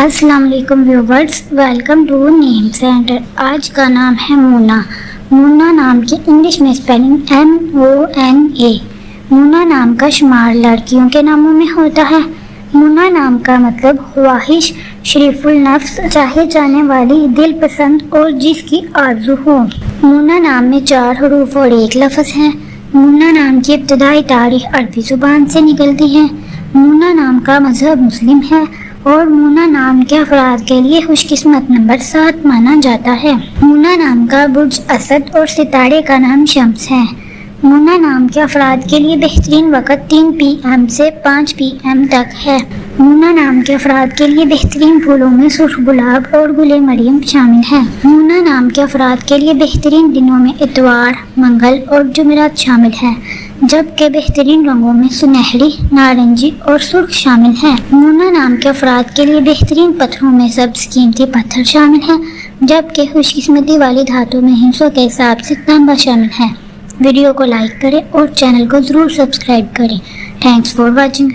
السلام علیکم viewers, welcome to نیم سینٹر۔ آج کا نام ہے مونا۔ مونا نام کی انگلش میں اسپیلنگ MONA۔ مونا نام کا شمار لڑکیوں کے ناموں میں ہوتا ہے۔ مونا نام کا مطلب خواہش، شریف النفس، چاہے جانے والی، دل پسند اور جس کی آرزو ہو۔ مونا نام میں 4 حروف اور 1 لفظ ہے۔ مونا نام کی ابتدائی تاریخ عربی زبان سے نکلتی ہے۔ مونا نام کا مذہب مسلم ہے اور مونا نام کے افراد کے لیے خوش قسمت نمبر 7 مانا جاتا ہے۔ مونا نام کا برج اسد اور ستارے کا نام شمس ہے۔ مونا نام کے افراد کے لیے بہترین وقت 3 PM سے 5 PM تک ہے۔ مونا نام کے افراد کے لیے بہترین پھولوں میں سرخ گلاب اور گل مریم شامل ہیں۔ مونا نام کے افراد کے لیے بہترین دنوں میں اتوار، منگل اور جمعرات شامل ہیں، جبکہ بہترین رنگوں میں سنہری، نارنجی اور سرخ شامل ہیں۔ مونا نام کے افراد کے لیے بہترین پتھروں میں سبز قیمتی پتھر شامل ہیں، جبکہ خوش قسمتی والی دھاتوں میں ہندسوں کے حساب سے تانبا شامل ہے۔ ویڈیو کو لائک کریں اور چینل کو ضرور سبسکرائب کریں۔ Thanks for watching.